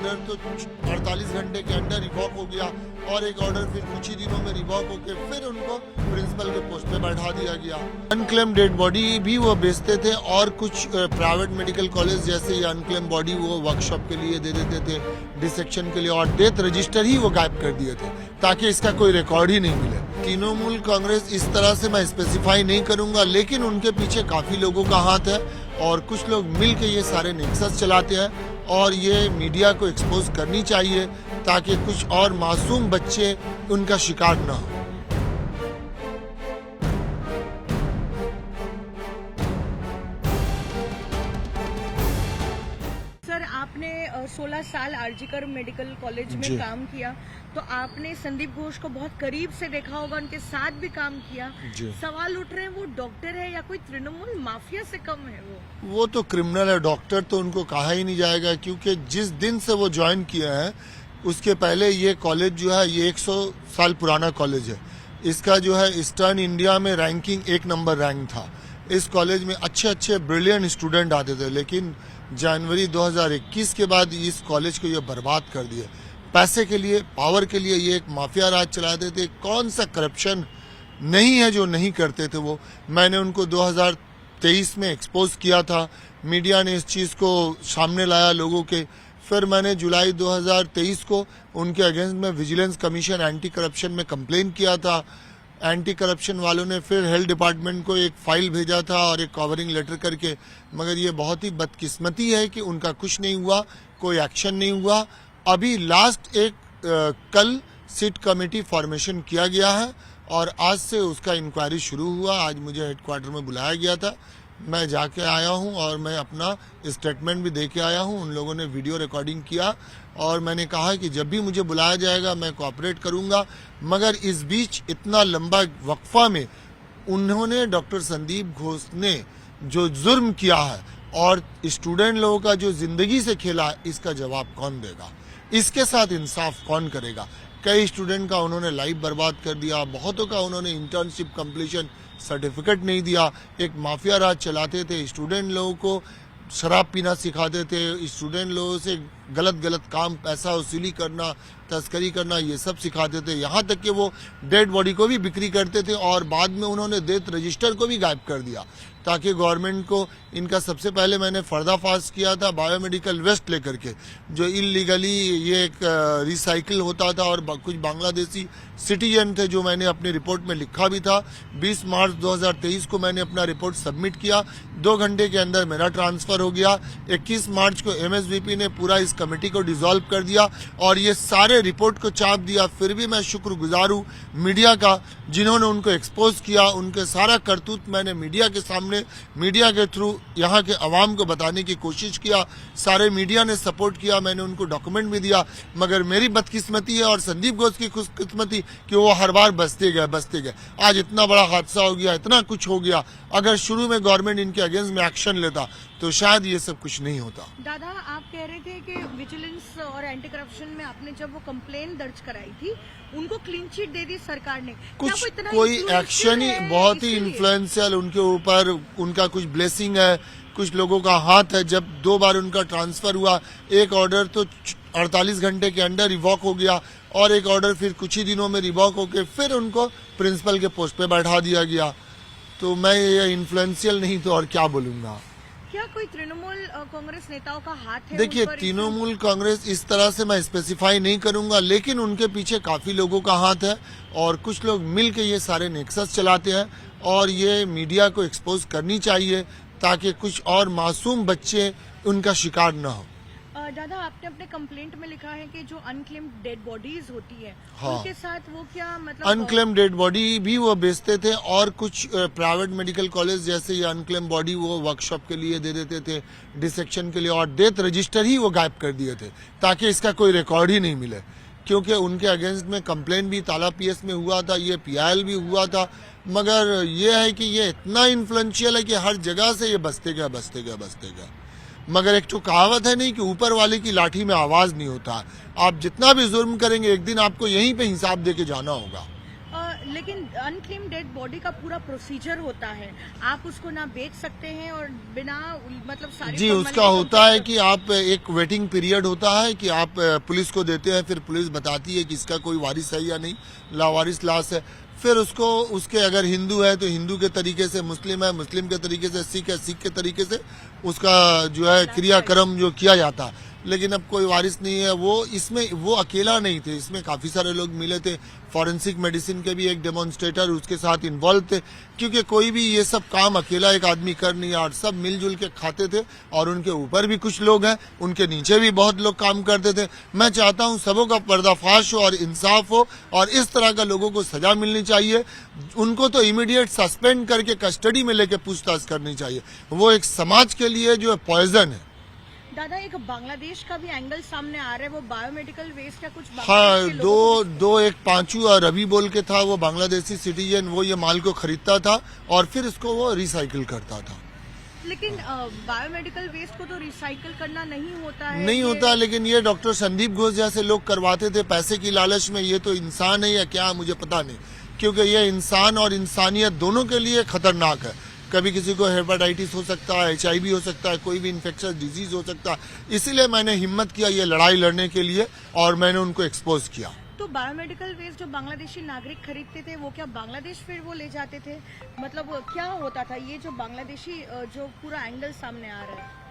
Order तो 48 घंटे के अंदर रिवॉक हो गया और एक ऑर्डर फिर कुछ ही दिनों में रिवॉक होकर फिर उनको प्रिंसिपल के पोस्ट पे बैठा दिया गया। अनक्लेम डेड बॉडी भी वो बेचते थे और कुछ प्राइवेट मेडिकल कॉलेज जैसे ये अनक्लेम बॉडी वो वर्कशॉप के लिए दे देते थे, डिसेक्शन के लिए, और डेथ रजिस्टर ही वो गायब कर दिए थे ताकि इसका कोई रिकॉर्ड ही नहीं मिले। तृणमूल कांग्रेस इस तरह से मैं स्पेसिफाई नहीं करूंगा, लेकिन उनके पीछे काफी लोगों का हाथ है और कुछ लोग मिल के ये सारे नेक्सस चलाते हैं और ये मीडिया को एक्सपोज करनी चाहिए ताकि कुछ और मासूम बच्चे उनका शिकार न हो। सर, आपने 16 साल आरजीकर मेडिकल कॉलेज में काम किया, तो आपने संदीप घोष को बहुत करीब से देखा होगा, उनके साथ भी काम किया। सवाल उठ रहे हैं वो डॉक्टर है या कोई तृणमूल माफिया से कम है? वो तो क्रिमिनल है, डॉक्टर तो उनको कहा ही नहीं जाएगा, क्योंकि जिस दिन से वो ज्वाइन किए हैं उसके पहले ये कॉलेज जो है ये 100 साल पुराना कॉलेज है। इसका जो है ईस्टर्न इंडिया में रैंकिंग 1 नंबर रैंक था। इस कॉलेज में अच्छे अच्छे ब्रिलियंट स्टूडेंट आते थे, लेकिन जनवरी 2021 के बाद इस कॉलेज को ये बर्बाद कर दिया। पैसे के लिए, पावर के लिए ये एक माफिया राज चलाते थे। कौन सा करप्शन नहीं है जो नहीं करते थे वो। मैंने उनको 2023 में एक्सपोज किया था, मीडिया ने इस चीज़ को सामने लाया लोगों के। फिर मैंने जुलाई 2023 को उनके अगेंस्ट में विजिलेंस कमीशन एंटी करप्शन में कंप्लेन किया था। एंटी करप्शन वालों ने फिर हेल्थ डिपार्टमेंट को एक फाइल भेजा था और एक कवरिंग लेटर करके, मगर ये बहुत ही बदकिस्मती है कि उनका कुछ नहीं हुआ, कोई एक्शन नहीं हुआ। अभी लास्ट कल सिट कमेटी फॉर्मेशन किया गया है और आज से उसका इंक्वायरी शुरू हुआ। आज मुझे हेडक्वार्टर में बुलाया गया था, मैं जाके आया हूं और मैं अपना स्टेटमेंट भी दे के आया हूं। उन लोगों ने वीडियो रिकॉर्डिंग किया और मैंने कहा कि जब भी मुझे बुलाया जाएगा मैं कोऑपरेट करूंगा। मगर इस बीच इतना लंबा वक्फा में उन्होंने, डॉक्टर संदीप घोष ने जो जुर्म किया है और स्टूडेंट लोगों का जो जिंदगी से खेला है, इसका जवाब कौन देगा? इसके साथ इंसाफ कौन करेगा? कई स्टूडेंट का उन्होंने लाइफ बर्बाद कर दिया, बहुतों का उन्होंने इंटर्नशिप कंप्लीशन सर्टिफिकेट नहीं दिया। एक माफिया राज चलाते थे, स्टूडेंट लोगों को शराब पीना सिखाते थे, स्टूडेंट लोगों से गलत काम, पैसा वसूली करना, तस्करी करना, ये सब सिखाते थे। यहाँ तक कि वो डेड बॉडी को भी बिक्री करते थे और बाद में उन्होंने डेथ रजिस्टर को भी गायब कर दिया ताकि गवर्नमेंट को इनका, सबसे पहले मैंने पर्दाफाश किया था बायोमेडिकल वेस्ट लेकर के, जो इलीगली ये एक रिसाइकिल होता था और कुछ बांग्लादेशी सिटीजन थे, जो मैंने अपनी रिपोर्ट में लिखा भी था। 20 मार्च 2023 को मैंने अपना रिपोर्ट सबमिट किया, 2 घंटे के अंदर मेरा ट्रांसफर हो गया। 21 मार्च को MSVP ने पूरा इस कमेटी को डिसॉल्व कर दिया और ये सारे रिपोर्ट को चाप दिया। फिर भी मैं शुक्रगुजार हूँ मीडिया का, जिन्होंने उनको एक्सपोज किया। उनके सारा करतूत मैंने मीडिया के सामने, मीडिया के थ्रू यहाँ के अवाम को बताने की कोशिश किया। सारे मीडिया ने सपोर्ट किया, मैंने उनको डॉक्यूमेंट भी दिया। मगर मेरी बदकिस्मती है और संदीप घोष की खुशकिस्मती कि वो हर बार बचते गए। आज इतना बड़ा हादसा हो गया, इतना कुछ हो गया। अगर शुरू में गवर्नमेंट इनके अगेंस्ट में एक्शन लेता तो शायद ये सब कुछ नहीं होता। दादा, आप कह रहे थे कि विजिलेंस और एंटी करप्शन में आपने जब वो कंप्लेन दर्ज कराई थी, उनको क्लीन चिट दे दी सरकार ने। कुछ कोई एक्शन ही, बहुत ही इन्फ्लुएंशियल उनके ऊपर, उनका कुछ ब्लेसिंग है, कुछ लोगों का हाथ है। जब 2 बार उनका ट्रांसफर हुआ, एक ऑर्डर तो 48 घंटे के अंदर रिवॉक हो गया और एक ऑर्डर फिर कुछ ही दिनों में रिवॉक होकर फिर उनको प्रिंसिपल के पोस्ट पे बैठा दिया गया। तो मैं ये इन्फ्लुएंशियल नहीं तो और क्या बोलूंगा। क्या कोई तृणमूल कांग्रेस नेताओं का हाथ है? देखिए, तृणमूल कांग्रेस इस तरह से मैं स्पेसिफाई नहीं करूंगा, लेकिन उनके पीछे काफी लोगों का हाथ है और कुछ लोग मिल के ये सारे नेक्सस चलाते हैं और ये मीडिया को एक्सपोज करनी चाहिए ताकि कुछ और मासूम बच्चे उनका शिकार न हो। दादा, आपने अपने कंप्लेंट में लिखा है कि जो अनक्लेम्ड डेड बॉडीज होती है, हाँ, उनके साथ वो क्या मतलब अनक्लेम्ड डेड बॉडी भी वो बेचते थे और कुछ प्राइवेट मेडिकल कॉलेज जैसे ये अनक्लेम्ड बॉडी वो वर्कशॉप के लिए दे देते थे, डिसेक्शन के लिए, और डेथ रजिस्टर ही वो गायब कर दिए थे ताकि इसका कोई रिकॉर्ड ही नहीं मिले। क्योंकि उनके अगेंस्ट में कंप्लेन भी ताला PS में हुआ था, ये PIL भी हुआ था। मगर ये है कि ये इतना इन्फ्लुएंशियल है कि हर जगह से ये बचते गया। मगर एक तो कहावत है नहीं कि ऊपर वाले की लाठी में आवाज नहीं होता। आप जितना भी जुर्म करेंगे, एक दिन आपको यहीं पे हिसाब दे के जाना होगा। लेकिन अनक्लेम डेड बॉडी का पूरा प्रोसीजर होता है, आप उसको ना बेच सकते हैं और बिना मतलब सारी जी, उसका होता है कि आप एक वेटिंग पीरियड होता है कि आप पुलिस को देते हैं, फिर पुलिस बताती है कि इसका कोई वारिस है या नहीं, लावारिस लाश है। फिर उसको उसके अगर हिंदू है तो हिंदू के तरीके से, मुस्लिम है मुस्लिम के तरीके से, सिख है सिख के तरीके से उसका जो है क्रियाक्रम जो किया जाता है। लेकिन अब कोई वारिस नहीं है। वो इसमें वो अकेला नहीं थे, इसमें काफी सारे लोग मिले थे। फॉरेंसिक मेडिसिन के भी एक डेमोन्स्ट्रेटर उसके साथ इन्वॉल्व थे, क्योंकि कोई भी ये सब काम अकेला एक आदमी कर नहीं और सब मिलजुल के खाते थे। और उनके ऊपर भी कुछ लोग हैं, उनके नीचे भी बहुत लोग काम करते थे। मैं चाहता हूं सबों का पर्दाफाश हो और इंसाफ हो, और इस तरह का लोगों को सजा मिलनी चाहिए। उनको तो इमीडिएट सस्पेंड करके कस्टडी में लेके पूछताछ करनी चाहिए। वो एक समाज के लिए जो पॉइजन है। दादा, एक बांग्लादेश का भी एंगल सामने आ रहा है, वो बायोमेडिकल वेस्ट का कुछ हाँ, दो एक पांचू और रवि बोल के था, वो बांग्लादेशी सिटीजन, वो ये माल को खरीदता था और फिर इसको वो रिसाइकिल करता था। लेकिन बायोमेडिकल वेस्ट को तो रिसाइकिल करना नहीं होता है। नहीं होता, लेकिन ये डॉक्टर संदीप घोष जैसे लोग करवाते थे पैसे की लालच में। ये तो इंसान है या क्या, मुझे पता नहीं, क्योंकि ये इंसान और इंसानियत दोनों के लिए खतरनाक है। कभी किसी को हेपेटाइटिस हो सकता है, HIV हो सकता है, कोई भी इन्फेक्शस डिजीज हो सकता है। इसीलिए मैंने हिम्मत किया ये लड़ाई लड़ने के लिए और मैंने उनको एक्सपोज किया। तो बायोमेडिकल वेस्ट जो बांग्लादेशी नागरिक खरीदते थे, वो क्या बांग्लादेश फिर वो ले जाते थे? मतलब क्या होता था ये जो बांग्लादेशी जो पूरा एंगल सामने आ रहा है?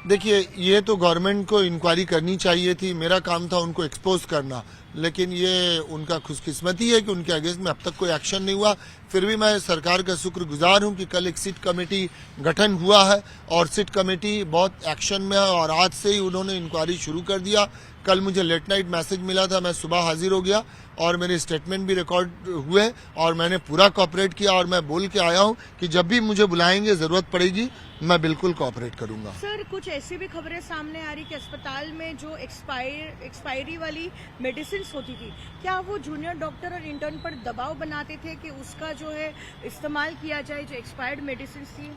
देखिए, ये तो गवर्नमेंट को इंक्वायरी करनी चाहिए थी। मेरा काम था उनको एक्सपोज करना, लेकिन ये उनका खुशकिस्मती है कि उनके अगेंस्ट में अब तक कोई एक्शन नहीं हुआ। फिर भी मैं सरकार का शुक्रगुजार हूं कि कल एक सिट कमेटी गठन हुआ है और सिट कमेटी बहुत एक्शन में है और आज से ही उन्होंने इंक्वायरी शुरू कर दिया। कल मुझे लेट नाइट मैसेज मिला था, मैं सुबह हाजिर हो गया और मेरे स्टेटमेंट भी रिकॉर्ड हुए और मैंने पूरा कोऑपरेट किया और मैं बोल के आया हूं कि जब भी मुझे बुलाएंगे, जरूरत पड़ेगी, मैं बिल्कुल कोऑपरेट करूंगा। सर, कुछ ऐसी भी खबरें सामने आ रही कि अस्पताल में जो एक्सपायरी वाली मेडिसिन होती थी, क्या वो जूनियर डॉक्टर और इंटर्न पर दबाव बनाते थे कि उसका जो है इस्तेमाल किया जाए, जो एक्सपायर्ड मेडिसिन थी?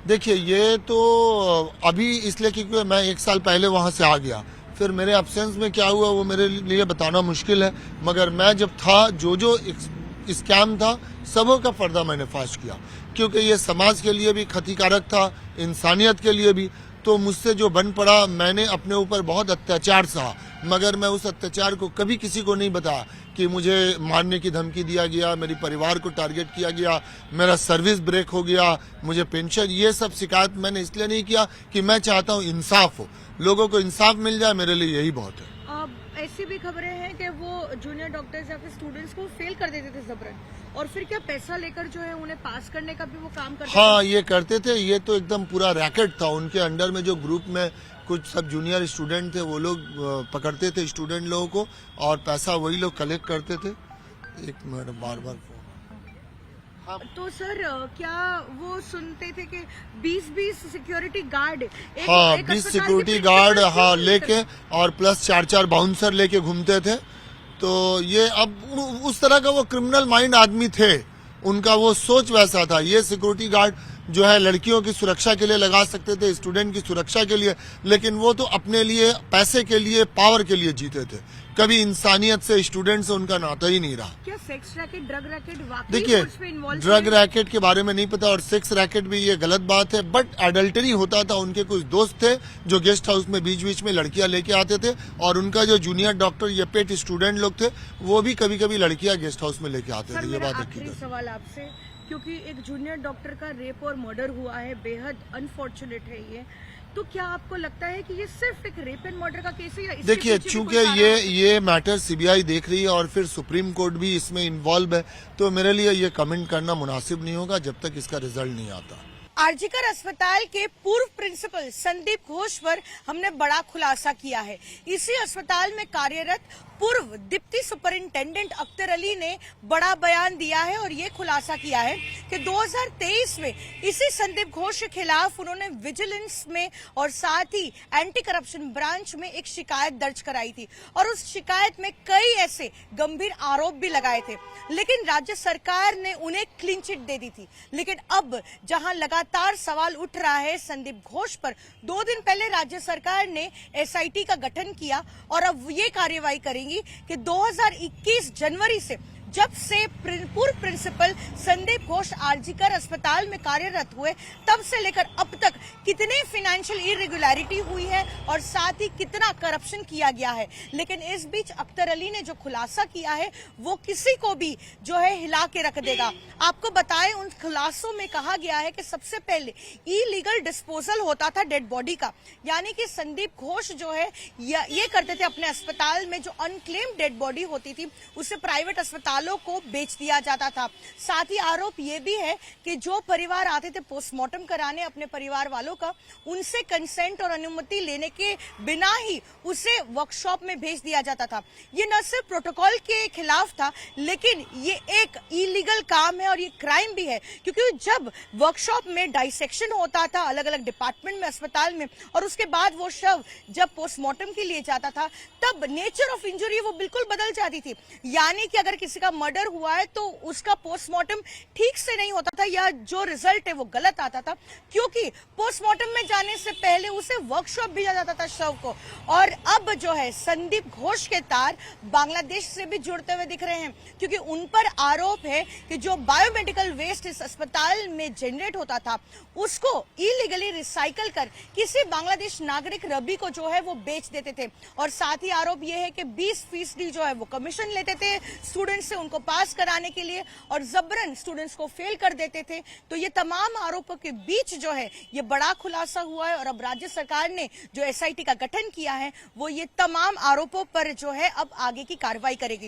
देखिए, ये तो अभी इसलिए क्योंकि मैं 1 साल पहले वहां से आ गया, फिर मेरे एब्सेंस में क्या हुआ वो मेरे लिए बताना मुश्किल है। मगर मैं जब था, जो स्कैम था, सबों का पर्दा मैंने फाश किया, क्योंकि ये समाज के लिए भी क्षतिकारक था, इंसानियत के लिए भी। तो मुझसे जो बन पड़ा, मैंने अपने ऊपर बहुत अत्याचार सहा, मगर मैं उस अत्याचार को कभी किसी को नहीं बताया कि मुझे मारने की धमकी दिया गया, मेरे परिवार को टारगेट किया गया, मेरा सर्विस ब्रेक हो गया, मुझे पेंशन, ये सब शिकायत मैंने इसलिए नहीं किया कि मैं चाहता हूँ इंसाफ हो, लोगों को इंसाफ मिल जाए, मेरे लिए यही बहुत है। ऐसी भी खबरें हैं कि वो जूनियर डॉक्टर्स या फिर स्टूडेंट्स को फेल कर देते थे जबरन, और फिर क्या पैसा लेकर जो है उन्हें पास करने का भी वो काम करते हाँ, थे? ये करते थे। ये तो एकदम पूरा रैकेट था। उनके अंडर में जो ग्रुप में कुछ सब जूनियर स्टूडेंट थे, वो लोग पकड़ते थे स्टूडेंट लोगों को और पैसा वही लोग कलेक्ट करते थे। एक मिनट, बार हाँ। तो सर, क्या वो सुनते थे कि 20 सिक्योरिटी गार्ड, हाँ, 20 सिक्योरिटी गार्ड, हाँ, लेके और प्लस 4 बाउंसर लेके घूमते थे। तो ये अब उस तरह का वो क्रिमिनल माइंड आदमी थे, उनका वो सोच वैसा था। ये सिक्योरिटी गार्ड जो है लड़कियों की सुरक्षा के लिए लगा सकते थे, स्टूडेंट की सुरक्षा के लिए, लेकिन वो तो अपने लिए, पैसे के लिए, पावर के लिए जीते थे। कभी इंसानियत से, स्टूडेंट से उनका नाता ही नहीं रहा। क्या सेक्स रैकेट, ड्रग रैकेट वाकई देखिए, इन्वॉल्व? ड्रग रैकेट के बारे में नहीं पता और सेक्स रैकेट भी ये गलत बात है, बट एडल्टरी होता था। उनके कुछ दोस्त थे जो गेस्ट हाउस में बीच बीच में लड़कियां लेके आते थे, और उनका जो जूनियर डॉक्टर या पेट स्टूडेंट लोग थे, वो भी कभी कभी लड़कियां गेस्ट हाउस में लेके आते थे। ये बात आखिरी सवाल आपसे, क्योंकि एक जूनियर डॉक्टर का रेप और मर्डर हुआ है, बेहद अनफॉर्चुनेट है ये, तो क्या आपको लगता है कि ये सिर्फ एक रेप एंड मर्डर का केस है या इसके देखिए, चूंकि ये मैटर CBI देख रही है और फिर सुप्रीम कोर्ट भी इसमें इन्वॉल्व है, तो मेरे लिए ये कमेंट करना मुनासिब नहीं होगा जब तक इसका रिजल्ट नहीं आता। आरजीकर अस्पताल के पूर्व प्रिंसिपल संदीप घोष पर हमने बड़ा खुलासा किया है। इसी अस्पताल में कार्यरत पूर्व डिप्टी सुपरिंटेंडेंट अख्तर अली ने बड़ा बयान दिया है और ये खुलासा किया है कि 2023 में इसी संदीप घोष के खिलाफ उन्होंने विजिलेंस में और साथ ही एंटी करप्शन ब्रांच में एक शिकायत दर्ज कराई थी, और उस शिकायत में कई ऐसे गंभीर आरोप भी लगाए थे, लेकिन राज्य सरकार ने उन्हें क्लीन चिट दे दी थी। लेकिन अब जहां लगातार सवाल उठ रहा है संदीप घोष पर, 2 दिन पहले राज्य सरकार ने SIT का गठन किया और अब ये कार्यवाही करेगी कि 2021 जनवरी से जब से पूर्व प्रिंसिपल संदीप घोष आरजीकर अस्पताल में कार्यरत हुए तब से लेकर अब तक कितने फाइनेंशियल इरेगुलरिटी हुई है और साथ ही कितना करप्शन किया गया है। लेकिन इस बीच अख्तर अली ने जो खुलासा किया है वो किसी को भी जो है हिला के रख देगा। आपको बताएं, उन खुलासों में कहा गया है कि सबसे पहले इलीगल डिस्पोजल होता था डेड बॉडी का, यानी कि संदीप घोष जो है ये करते थे अपने अस्पताल में जो अनक्लेम्ड डेड बॉडी होती थी उसे प्राइवेट अस्पतालों को बेच दिया जाता था। साथ ही आरोप ये भी है कि जो परिवार आते थे पोस्टमार्टम कराने अपने परिवार वालों का, उनसे कंसेंट और अनुमति लेने के बिना ही उसे वर्कशॉप में भेज दिया जाता था। ये न सिर्फ प्रोटोकॉल के खिलाफ था लेकिन ये एक इलीगल काम है और ये क्राइम भी है, क्योंकि जब वर्कशॉप में डाइसेक्शन होता था अलग अलग डिपार्टमेंट में अस्पताल में और उसके बाद वो शव जब पोस्टमार्टम के लिए जाता था तब नेचर ऑफ इंजरी वो बिल्कुल बदल जाती थी। यानी कि अगर किसी का मर्डर हुआ है तो उसका पोस्टमार्टम ठीक से नहीं होता था या जो रिजल्ट है वो गलत आता था, क्योंकि पोस्टमार्टम में जाने से पहले उसे वर्कशॉप भेजा जाता था शव को। और अब जो है संदीप घोष के तार बांग्लादेश से भी जुड़ते हुए दिख रहे हैं, क्योंकि उन पर आरोप है कि जो बायोमेडिकल वेस्ट इस अस्पताल में जनरेट होता था उसको इलीगली रिसाइकल कर किसी बांग्लादेश नागरिक रबी को जो है वो बेच देते थे। और साथ ही आरोप यह है कि 20% जो है वो कमीशन लेते थे स्टूडेंट्स से उनको पास कराने के लिए और जबरन स्टूडेंट्स को फेल कर देते थे। तो ये तमाम आरोपों के बीच जो है ये बड़ा खुलासा हुआ है और अब राज्य सरकार ने जो एसआईटी का गठन किया है वो ये तमाम आरोपों पर जो है अब आगे की कार्रवाई करेगी।